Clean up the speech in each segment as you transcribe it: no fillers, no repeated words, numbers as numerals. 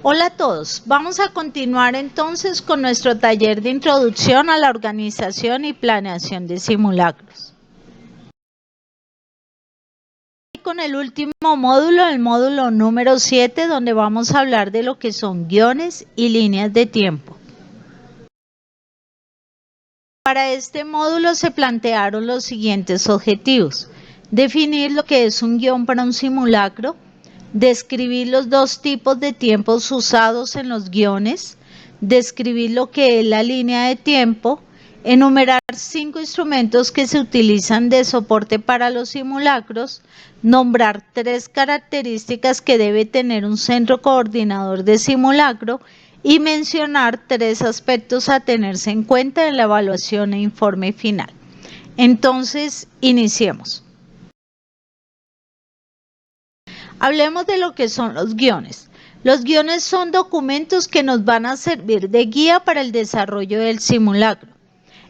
Hola a todos, vamos a continuar entonces con nuestro taller de introducción a la organización y planeación de simulacros. Con el último módulo, el módulo número 7, donde vamos a hablar de lo que son guiones y líneas de tiempo. Para este módulo se plantearon los siguientes objetivos: definir lo que es un guión para un simulacro, describir los dos tipos de tiempos usados en los guiones, describir lo que es la línea de tiempo, enumerar 5 instrumentos que se utilizan de soporte para los simulacros, nombrar 3 características que debe tener un centro coordinador de simulacro y mencionar 3 aspectos a tenerse en cuenta en la evaluación e informe final. Entonces, iniciemos. Hablemos de lo que son los guiones. Los guiones son documentos que nos van a servir de guía para el desarrollo del simulacro.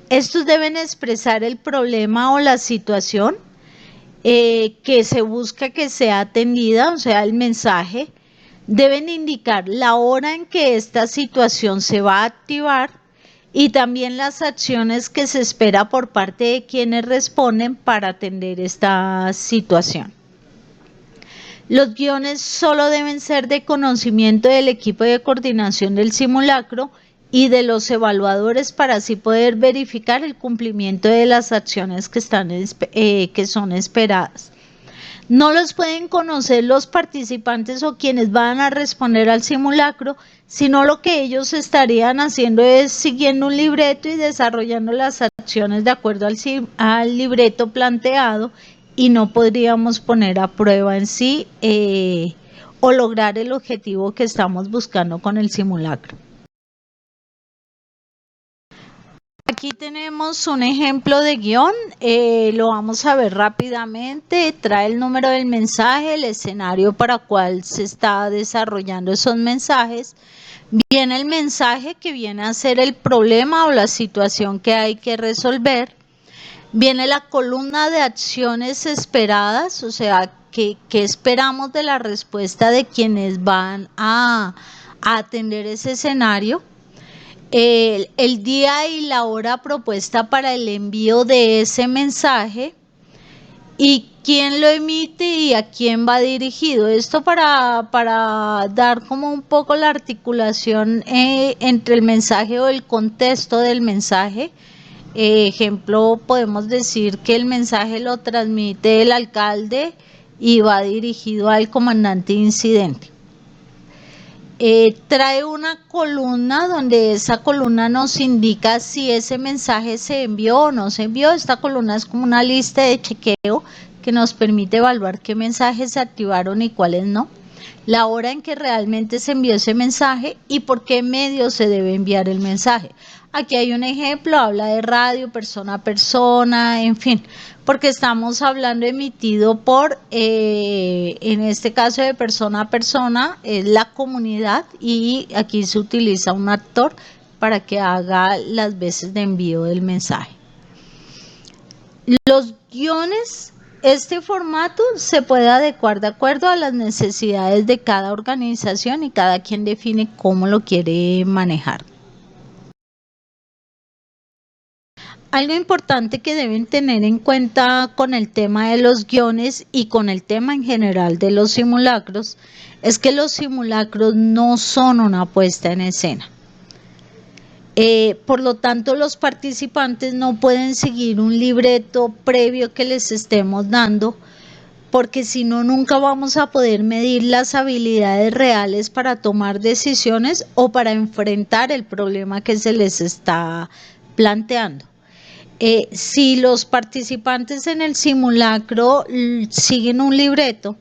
Estos deben expresar el problema o la situación que se busca que sea atendida, o sea, el mensaje. Deben indicar la hora en que esta situación se va a activar y también las acciones que se espera por parte de quienes responden para atender esta situación. Los guiones solo deben ser de conocimiento del equipo de coordinación del simulacro y de los evaluadores para así poder verificar el cumplimiento de las acciones que son esperadas. No los pueden conocer los participantes o quienes van a responder al simulacro, sino lo que ellos estarían haciendo es siguiendo un libreto y desarrollando las acciones de acuerdo al libreto planteado, y no podríamos poner a prueba en sí o lograr el objetivo que estamos buscando con el simulacro. Aquí tenemos un ejemplo de guión, lo vamos a ver rápidamente. Trae el número del mensaje, el escenario para cual se está desarrollando esos mensajes. Viene el mensaje que viene a ser el problema o la situación que hay que resolver. Viene la columna de acciones esperadas, o sea, ¿qué esperamos de la respuesta de quienes van a atender ese escenario? El día y la hora propuesta para el envío de ese mensaje y quién lo emite y a quién va dirigido. Esto para dar como un poco la articulación entre el mensaje o el contexto del mensaje. Ejemplo, podemos decir que el mensaje lo transmite el alcalde y va dirigido al comandante de incidente. Trae una columna donde esa columna nos indica si ese mensaje se envió o no se envió. Esta columna es como una lista de chequeo que nos permite evaluar qué mensajes se activaron y cuáles no. La hora en que realmente se envió ese mensaje y por qué medio se debe enviar el mensaje. Aquí hay un ejemplo, habla de radio, persona a persona, en fin, porque estamos hablando emitido por, en este caso de persona a persona, es la comunidad, y aquí se utiliza un actor para que haga las veces de envío del mensaje. Los guiones, este formato se puede adecuar de acuerdo a las necesidades de cada organización y cada quien define cómo lo quiere manejar. Algo importante que deben tener en cuenta con el tema de los guiones y con el tema en general de los simulacros es que los simulacros no son una puesta en escena. Por lo tanto, los participantes no pueden seguir un libreto previo que les estemos dando, porque si no, nunca vamos a poder medir las habilidades reales para tomar decisiones o para enfrentar el problema que se les está planteando. Si los participantes en el simulacro siguen un libreto,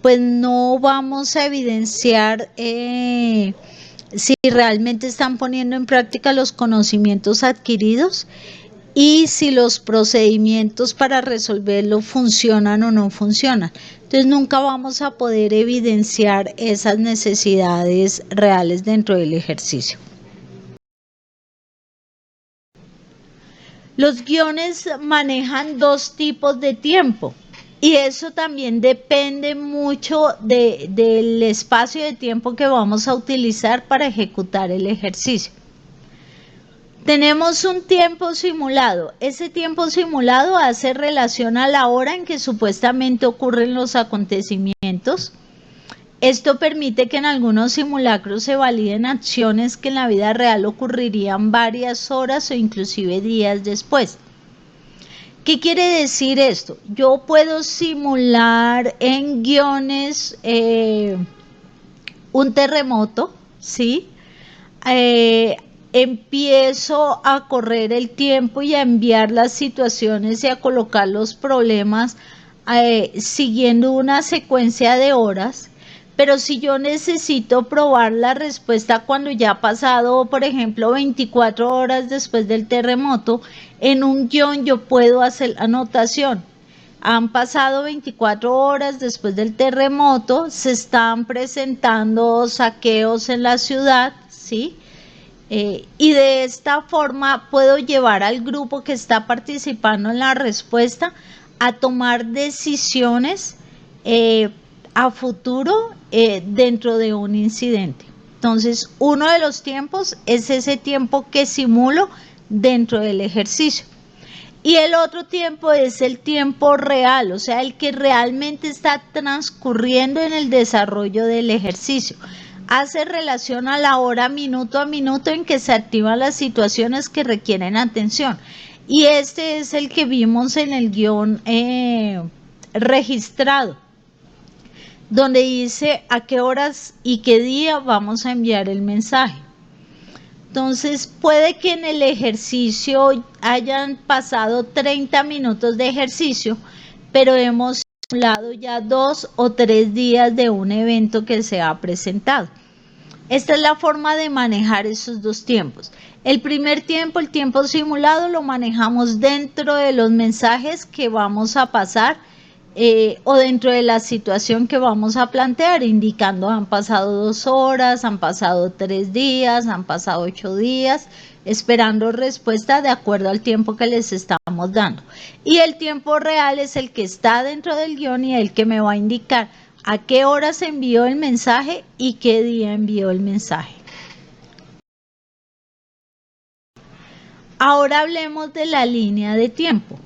pues no vamos a evidenciar si realmente están poniendo en práctica los conocimientos adquiridos y si los procedimientos para resolverlo funcionan o no funcionan. Entonces nunca vamos a poder evidenciar esas necesidades reales dentro del ejercicio. Los guiones manejan 2 tipos de tiempo. Y eso también depende mucho del espacio de tiempo que vamos a utilizar para ejecutar el ejercicio. Tenemos un tiempo simulado. Ese tiempo simulado hace relación a la hora en que supuestamente ocurren los acontecimientos. Esto permite que en algunos simulacros se validen acciones que en la vida real ocurrirían varias horas o inclusive días después. ¿Qué quiere decir esto? Yo puedo simular en guiones un terremoto, ¿sí? Empiezo a correr el tiempo y a enviar las situaciones y a colocar los problemas siguiendo una secuencia de horas. Pero si yo necesito probar la respuesta cuando ya ha pasado, por ejemplo, 24 horas después del terremoto, en un guión yo puedo hacer la anotación. Han pasado 24 horas después del terremoto, se están presentando saqueos en la ciudad, ¿sí? Y de esta forma puedo llevar al grupo que está participando en la respuesta a tomar decisiones a futuro dentro de un incidente. Entonces, uno de los tiempos es ese tiempo que simulo dentro del ejercicio. Y el otro tiempo es el tiempo real, o sea, el que realmente está transcurriendo en el desarrollo del ejercicio. Hace relación a la hora minuto a minuto en que se activan las situaciones que requieren atención. Y este es el que vimos en el guión registrado, donde dice a qué horas y qué día vamos a enviar el mensaje. Entonces puede que en el ejercicio hayan pasado 30 minutos de ejercicio, pero hemos simulado ya 2 o 3 días de un evento que se ha presentado. Esta es la forma de manejar esos dos tiempos. El primer tiempo, el tiempo simulado, lo manejamos dentro de los mensajes que vamos a pasar o dentro de la situación que vamos a plantear, indicando han pasado 2 horas, han pasado 3 días, han pasado 8 días, esperando respuesta de acuerdo al tiempo que les estamos dando. Y el tiempo real es el que está dentro del guión y el que me va a indicar a qué hora se envió el mensaje y qué día envió el mensaje. Ahora hablemos de la línea de tiempo.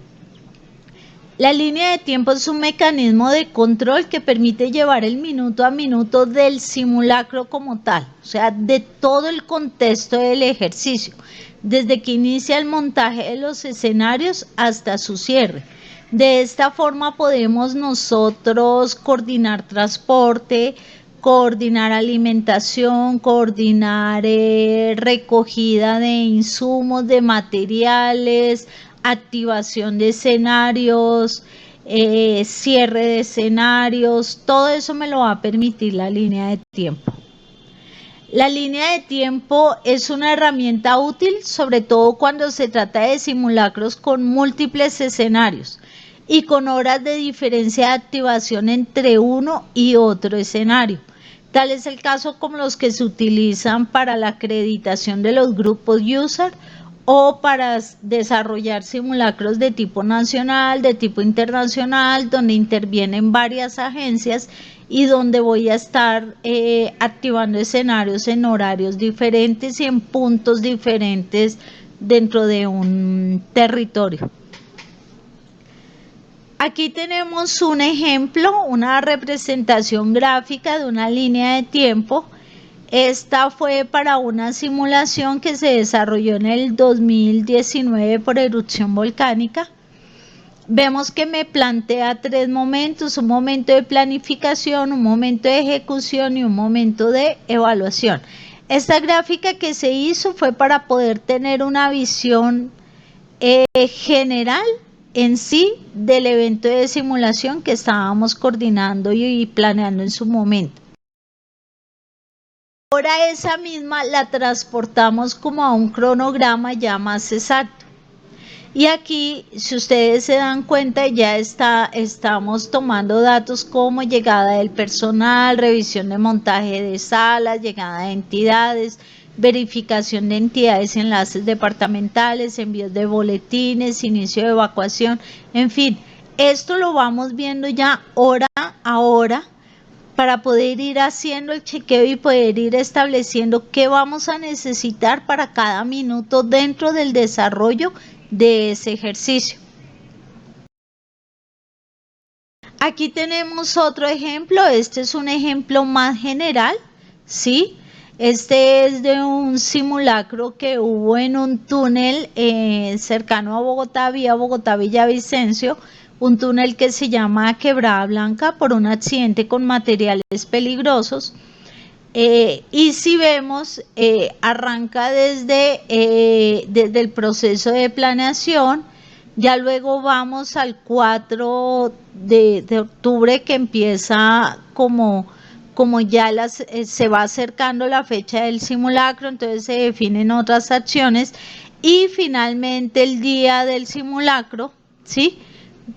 La línea de tiempo es un mecanismo de control que permite llevar el minuto a minuto del simulacro como tal, o sea, de todo el contexto del ejercicio, desde que inicia el montaje de los escenarios hasta su cierre. De esta forma podemos nosotros coordinar transporte, coordinar alimentación, coordinar recogida de insumos, de materiales, activación de escenarios, cierre de escenarios, todo eso me lo va a permitir la línea de tiempo. La línea de tiempo es una herramienta útil, sobre todo cuando se trata de simulacros con múltiples escenarios y con horas de diferencia de activación entre uno y otro escenario. Tal es el caso como los que se utilizan para la acreditación de los grupos user o para desarrollar simulacros de tipo nacional, de tipo internacional, donde intervienen varias agencias y donde voy a estar activando escenarios en horarios diferentes y en puntos diferentes dentro de un territorio. Aquí tenemos un ejemplo, una representación gráfica de una línea de tiempo. Esta fue para una simulación que se desarrolló en el 2019 por erupción volcánica. Vemos que me plantea 3 momentos, un momento de planificación, un momento de ejecución y un momento de evaluación. Esta gráfica que se hizo fue para poder tener una visión general en sí del evento de simulación que estábamos coordinando y planeando en su momento. Ahora esa misma la transportamos como a un cronograma ya más exacto. Y aquí, si ustedes se dan cuenta, ya estamos tomando datos como llegada del personal, revisión de montaje de salas, llegada de entidades, verificación de entidades, enlaces departamentales, envíos de boletines, inicio de evacuación, en fin. Esto lo vamos viendo ya hora a hora para poder ir haciendo el chequeo y poder ir estableciendo qué vamos a necesitar para cada minuto dentro del desarrollo de ese ejercicio. Aquí tenemos otro ejemplo, este es un ejemplo más general, ¿sí? Este es de un simulacro que hubo en un túnel cercano a Bogotá, vía Bogotá-Villavicencio, un túnel que se llama Quebrada Blanca por un accidente con materiales peligrosos. Y si vemos, arranca desde el proceso de planeación, ya luego vamos al 4 de octubre que empieza como ya se va acercando la fecha del simulacro, entonces se definen otras acciones y finalmente el día del simulacro, ¿sí?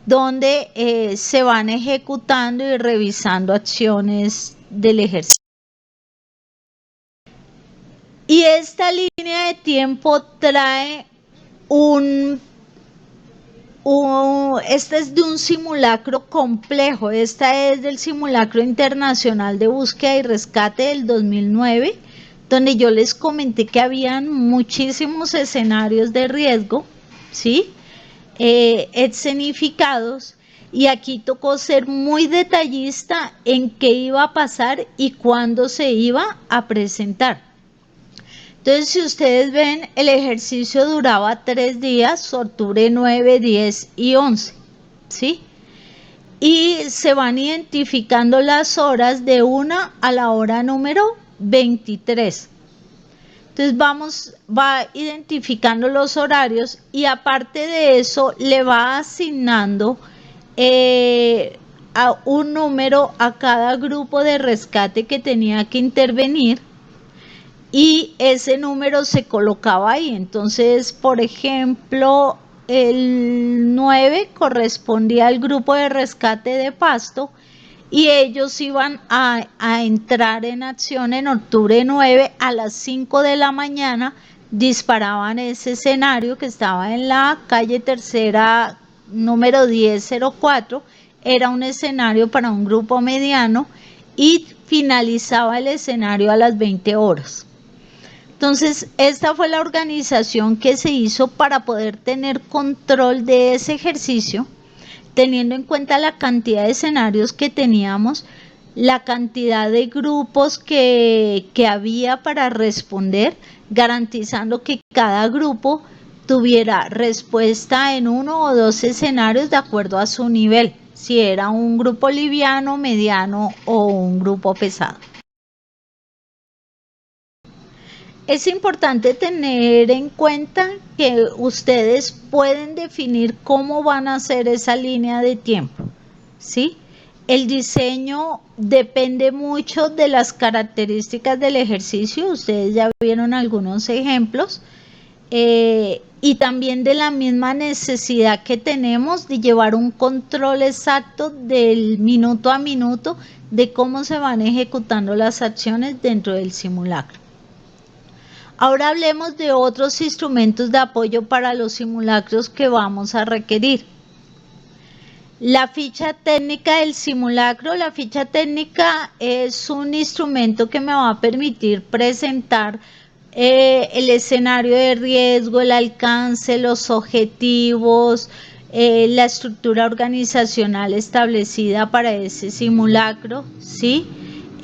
Donde se van ejecutando y revisando acciones del ejercicio. Y esta línea de tiempo trae este es de un simulacro complejo, esta es del simulacro internacional de búsqueda y rescate del 2009, donde yo les comenté que habían muchísimos escenarios de riesgo, ¿sí? Escenificados, y aquí tocó ser muy detallista en qué iba a pasar y cuándo se iba a presentar. Entonces, si ustedes ven, el ejercicio duraba 3 días, octubre 9, 10 y 11, ¿sí? Y se van identificando las horas de una a la hora número 23. Entonces va identificando los horarios y aparte de eso le va asignando a un número a cada grupo de rescate que tenía que intervenir. Y ese número se colocaba ahí, entonces por ejemplo el 9 correspondía al grupo de rescate de Pasto y ellos iban a entrar en acción en octubre 9 a las 5 de la mañana, disparaban ese escenario que estaba en la calle Tercera número 1004, era un escenario para un grupo mediano y finalizaba el escenario a las 20 horas. Entonces, esta fue la organización que se hizo para poder tener control de ese ejercicio, teniendo en cuenta la cantidad de escenarios que teníamos, la cantidad de grupos que había para responder, garantizando que cada grupo tuviera respuesta en 1 o 2 escenarios de acuerdo a su nivel, si era un grupo liviano, mediano o un grupo pesado. Es importante tener en cuenta que ustedes pueden definir cómo van a hacer esa línea de tiempo, ¿sí? El diseño depende mucho de las características del ejercicio, ustedes ya vieron algunos ejemplos, y también de la misma necesidad que tenemos de llevar un control exacto del minuto a minuto de cómo se van ejecutando las acciones dentro del simulacro. Ahora hablemos de otros instrumentos de apoyo para los simulacros que vamos a requerir. La ficha técnica del simulacro. La ficha técnica es un instrumento que me va a permitir presentar el escenario de riesgo, el alcance, los objetivos, la estructura organizacional establecida para ese simulacro, ¿sí?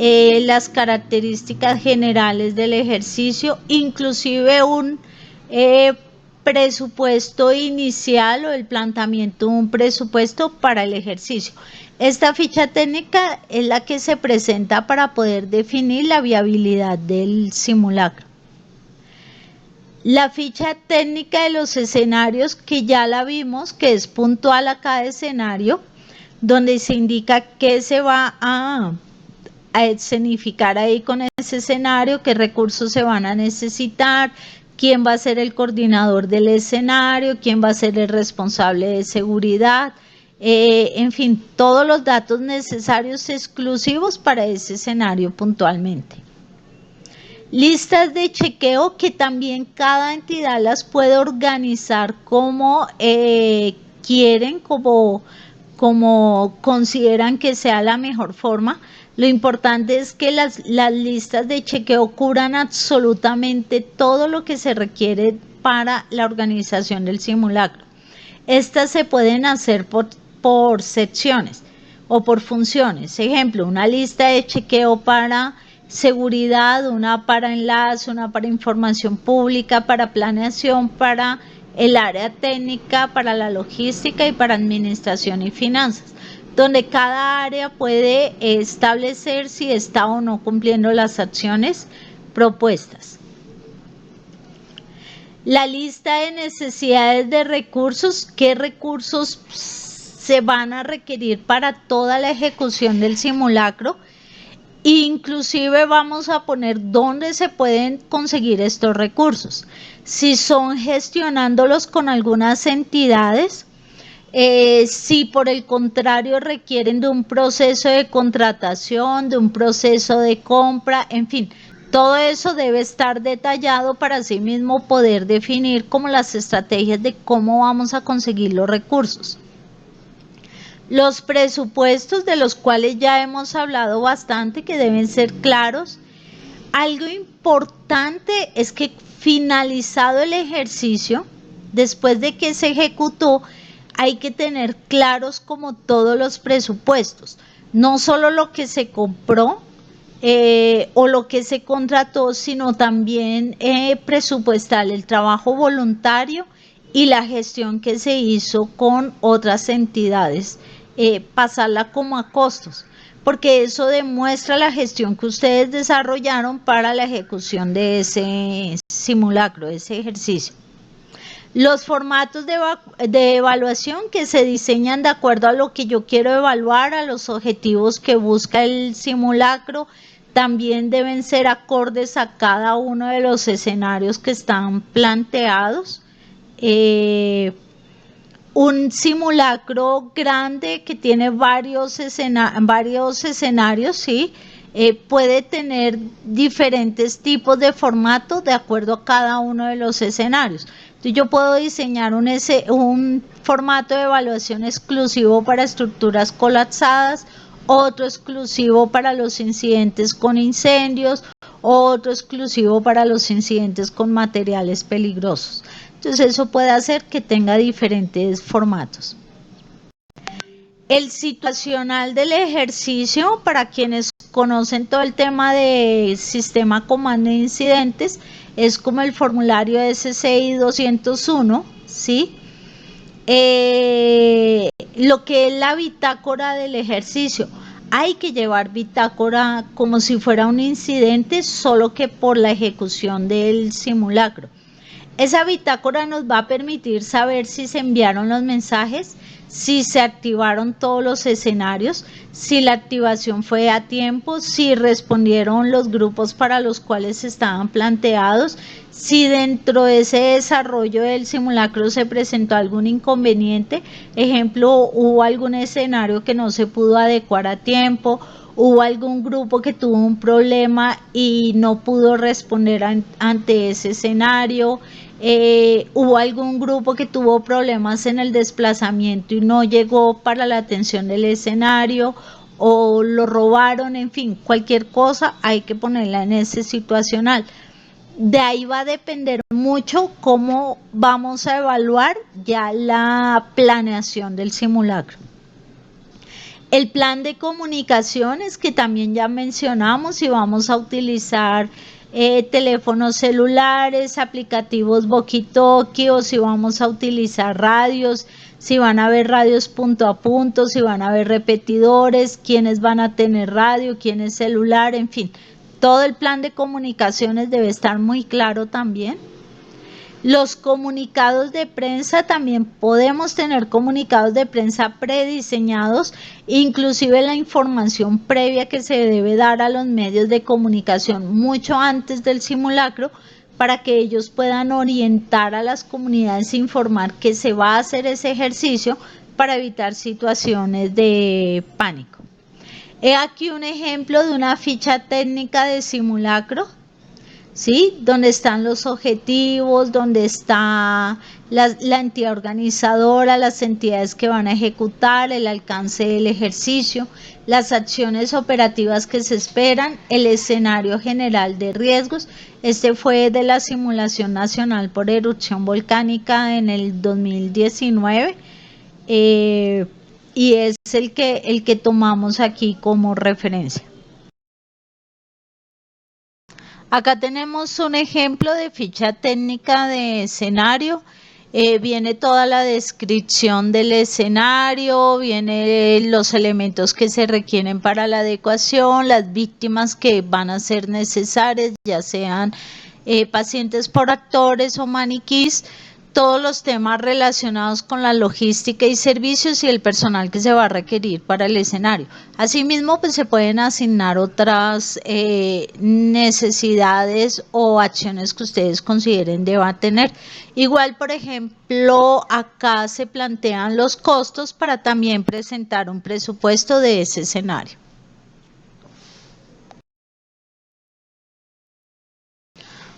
Las características generales del ejercicio, inclusive un presupuesto inicial o el planteamiento de un presupuesto para el ejercicio. Esta ficha técnica es la que se presenta para poder definir la viabilidad del simulacro. La ficha técnica de los escenarios, que ya la vimos, que es puntual a cada escenario, donde se indica qué se va a escenificar ahí con ese escenario, qué recursos se van a necesitar, quién va a ser el coordinador del escenario, quién va a ser el responsable de seguridad, en fin, todos los datos necesarios exclusivos para ese escenario puntualmente. Listas de chequeo que también cada entidad las puede organizar como quieren, como como consideran que sea la mejor forma. Lo importante es que las listas de chequeo cubran absolutamente todo lo que se requiere para la organización del simulacro. Estas se pueden hacer por secciones o por funciones. Ejemplo, una lista de chequeo para seguridad, una para enlace, una para información pública, para planeación, para el área técnica, para la logística y para administración y finanzas, donde cada área puede establecer si está o no cumpliendo las acciones propuestas. La lista de necesidades de recursos, qué recursos se van a requerir para toda la ejecución del simulacro. Inclusive vamos a poner dónde se pueden conseguir estos recursos. Si son gestionándolos con algunas entidades, si por el contrario requieren de un proceso de contratación, de un proceso de compra, en fin, todo eso debe estar detallado para así mismo poder definir como las estrategias de cómo vamos a conseguir los recursos. Los presupuestos, de los cuales ya hemos hablado bastante, que deben ser claros. Algo importante es que finalizado el ejercicio, después de que se ejecutó, hay que tener claros como todos los presupuestos, no solo lo que se compró o lo que se contrató, sino también presupuestal, el trabajo voluntario y la gestión que se hizo con otras entidades, pasarla como a costos, porque eso demuestra la gestión que ustedes desarrollaron para la ejecución de ese simulacro, de ese ejercicio. Los formatos de evaluación que se diseñan de acuerdo a lo que yo quiero evaluar, a los objetivos que busca el simulacro, también deben ser acordes a cada uno de los escenarios que están planteados. Un simulacro grande que tiene varios escenarios, ¿sí? Puede tener diferentes tipos de formato de acuerdo a cada uno de los escenarios. Entonces yo puedo diseñar un formato de evaluación exclusivo para estructuras colapsadas, otro exclusivo para los incidentes con incendios, otro exclusivo para los incidentes con materiales peligrosos. Entonces eso puede hacer que tenga diferentes formatos. El situacional del ejercicio, para quienes conocen todo el tema de sistema comando de incidentes, es como el formulario SCI 201, ¿sí? Lo que es la bitácora del ejercicio. Hay que llevar bitácora como si fuera un incidente, solo que por la ejecución del simulacro. Esa bitácora nos va a permitir saber si se enviaron los mensajes, si se activaron todos los escenarios, si la activación fue a tiempo, si respondieron los grupos para los cuales estaban planteados, si dentro de ese desarrollo del simulacro se presentó algún inconveniente, ejemplo, hubo algún escenario que no se pudo adecuar a tiempo, hubo algún grupo que tuvo un problema y no pudo responder ante ese escenario, hubo algún grupo que tuvo problemas en el desplazamiento y no llegó para la atención del escenario, o lo robaron, en fin, cualquier cosa hay que ponerla en ese situacional. De ahí va a depender mucho cómo vamos a evaluar ya la planeación del simulacro. El plan de comunicaciones, que también ya mencionamos, si vamos a utilizar teléfonos celulares, aplicativos walkie-talkie, o si vamos a utilizar radios, si van a haber radios punto a punto, si van a haber repetidores, quiénes van a tener radio, quién es celular, en fin, todo el plan de comunicaciones debe estar muy claro también. Los comunicados de prensa, también podemos tener comunicados de prensa prediseñados, inclusive la información previa que se debe dar a los medios de comunicación mucho antes del simulacro, para que ellos puedan orientar a las comunidades e informar que se va a hacer ese ejercicio para evitar situaciones de pánico. He aquí un ejemplo de una ficha técnica de simulacro. ¿sí? Donde están los objetivos, donde está la entidad organizadora, las entidades que van a ejecutar, el alcance del ejercicio, las acciones operativas que se esperan, el escenario general de riesgos. Este fue de la Simulación Nacional por Erupción Volcánica en el 2019, y es el que tomamos aquí como referencia. Acá tenemos un ejemplo de ficha técnica de escenario. Viene toda la descripción del escenario, viene los elementos que se requieren para la adecuación, las víctimas que van a ser necesarias, ya sean pacientes por actores o maniquís, todos los temas relacionados con la logística y servicios y el personal que se va a requerir para el escenario. Asimismo, pues se pueden asignar otras necesidades o acciones que ustedes consideren deban tener. Igual, por ejemplo, acá se plantean los costos para también presentar un presupuesto de ese escenario.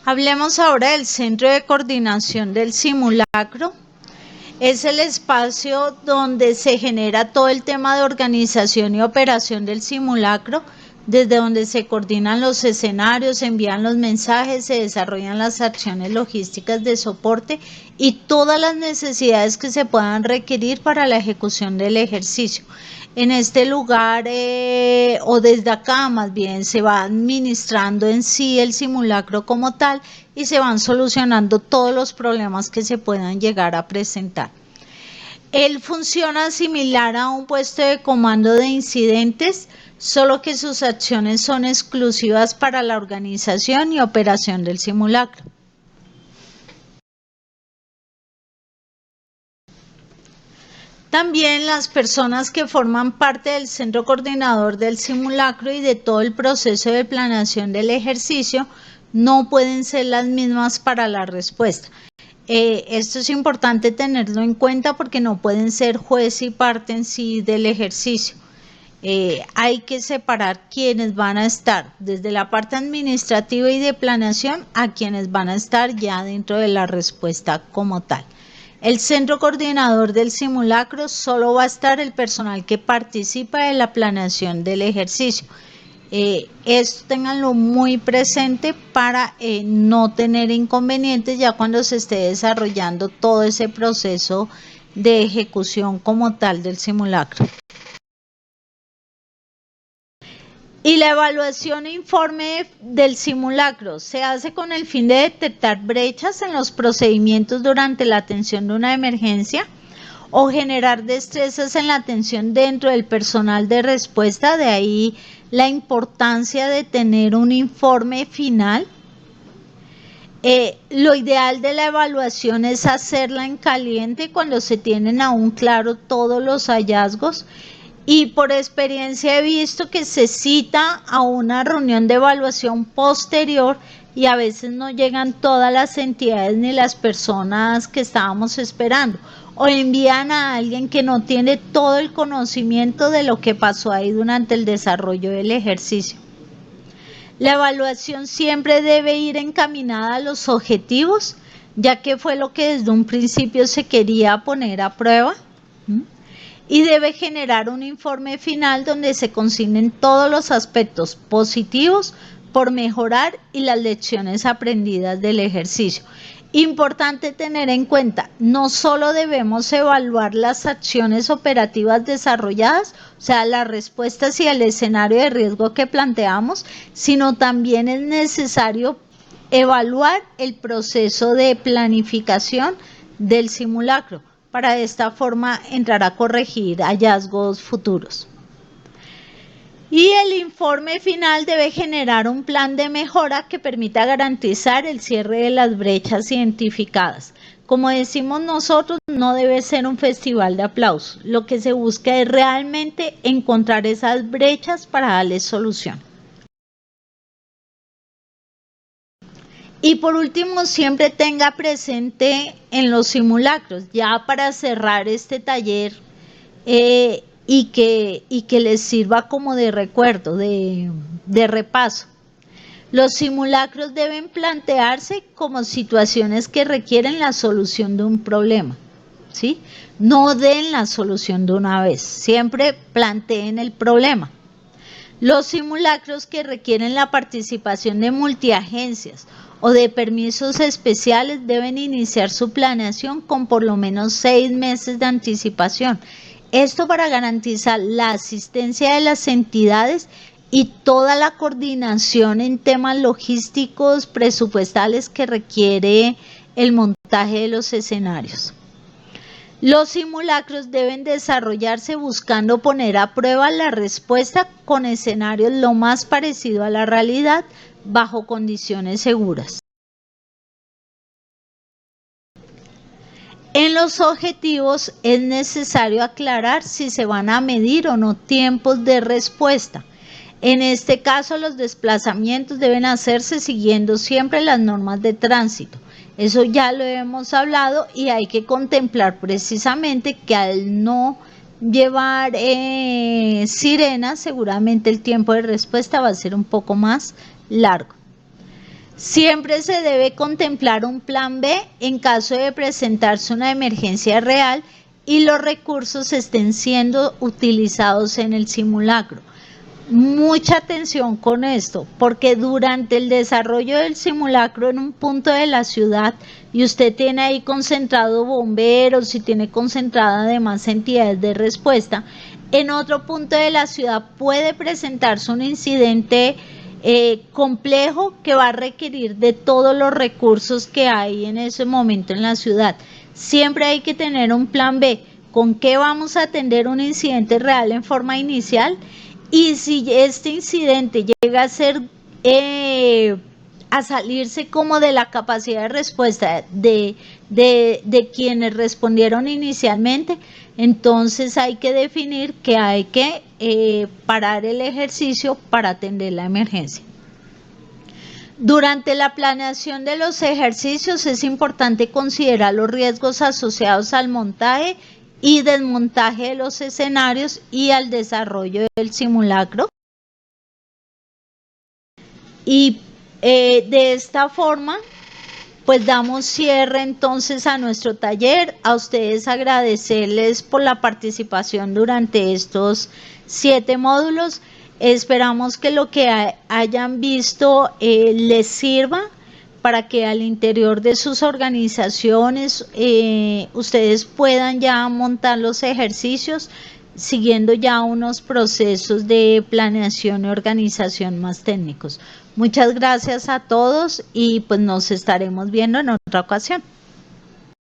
Hablemos ahora del Centro de Coordinación del Simulacro. Es el espacio donde se genera todo el tema de organización y operación del simulacro, desde donde se coordinan los escenarios, se envían los mensajes, se desarrollan las acciones logísticas de soporte y todas las necesidades que se puedan requerir para la ejecución del ejercicio. En este lugar, o desde acá más bien, se va administrando en sí el simulacro como tal y se van solucionando todos los problemas que se puedan llegar a presentar. Él funciona similar a un puesto de comando de incidentes, solo que sus acciones son exclusivas para la organización y operación del simulacro. También las personas que forman parte del centro coordinador del simulacro y de todo el proceso de planeación del ejercicio no pueden ser las mismas para la respuesta. Esto es importante tenerlo en cuenta porque no pueden ser juez y parte en sí del ejercicio. Hay que separar quienes van a estar desde la parte administrativa y de planeación a quienes van a estar ya dentro de la respuesta como tal. El centro coordinador del simulacro solo va a estar el personal que participa en la planeación del ejercicio. Esto ténganlo muy presente para no tener inconvenientes ya cuando se esté desarrollando todo ese proceso de ejecución como tal del simulacro. Y la evaluación e informe del simulacro se hace con el fin de detectar brechas en los procedimientos durante la atención de una emergencia o generar destrezas en la atención dentro del personal de respuesta. De ahí la importancia de tener un informe final. Lo ideal de la evaluación es hacerla en caliente cuando se tienen aún claro todos los hallazgos. Y por experiencia he visto que se cita a una reunión de evaluación posterior y a veces no llegan todas las entidades ni las personas que estábamos esperando, o envían a alguien que no tiene todo el conocimiento de lo que pasó ahí durante el desarrollo del ejercicio. La evaluación siempre debe ir encaminada a los objetivos, ya que fue lo que desde un principio se quería poner a prueba. Y debe generar un informe final donde se consignen todos los aspectos positivos por mejorar y las lecciones aprendidas del ejercicio. Importante tener en cuenta, no solo debemos evaluar las acciones operativas desarrolladas, o sea, las respuestas y el escenario de riesgo que planteamos, sino también es necesario evaluar el proceso de planificación del simulacro, para de esta forma entrar a corregir hallazgos futuros. Y el informe final debe generar un plan de mejora que permita garantizar el cierre de las brechas identificadas. Como decimos nosotros, no debe ser un festival de aplausos. Lo que se busca es realmente encontrar esas brechas para darles solución. Y por último, siempre tenga presente en los simulacros, ya para cerrar este taller, y que les sirva como de recuerdo, de repaso. Los simulacros deben plantearse como situaciones que requieren la solución de un problema, ¿sí? No den la solución de una vez, siempre planteen el problema. Los simulacros que requieren la participación de multiagencias o de permisos especiales deben iniciar su planeación con por lo menos 6 meses de anticipación. Esto para garantizar la asistencia de las entidades y toda la coordinación en temas logísticos, presupuestales que requiere el montaje de los escenarios. Los simulacros deben desarrollarse buscando poner a prueba la respuesta con escenarios lo más parecido a la realidad bajo condiciones seguras. En los objetivos es necesario aclarar si se van a medir o no tiempos de respuesta. En este caso, los desplazamientos deben hacerse siguiendo siempre las normas de tránsito. Eso ya lo hemos hablado y hay que contemplar precisamente que al no llevar sirenas, seguramente el tiempo de respuesta va a ser un poco más largo. Siempre se debe contemplar un plan B en caso de presentarse una emergencia real y los recursos estén siendo utilizados en el simulacro. Mucha atención con esto, porque durante el desarrollo del simulacro en un punto de la ciudad y usted tiene ahí concentrado bomberos y tiene concentrada además entidades de respuesta, en otro punto de la ciudad puede presentarse un incidente complejo que va a requerir de todos los recursos que hay en ese momento en la ciudad. Siempre hay que tener un plan B. ¿Con qué vamos a atender un incidente real en forma inicial? Y si este incidente llega a ser a salirse como de la capacidad de respuesta de quienes respondieron inicialmente, entonces hay que definir que hay que parar el ejercicio para atender la emergencia. Durante la planeación de los ejercicios es importante considerar los riesgos asociados al montaje y desmontaje de los escenarios y al desarrollo del simulacro. Y de esta forma, pues damos cierre entonces a nuestro taller. A ustedes agradecerles por la participación durante estos 7 módulos. Esperamos que lo que hayan visto les sirva para que al interior de sus organizaciones ustedes puedan ya montar los ejercicios siguiendo ya unos procesos de planeación y organización más técnicos. Muchas gracias a todos y pues nos estaremos viendo en otra ocasión.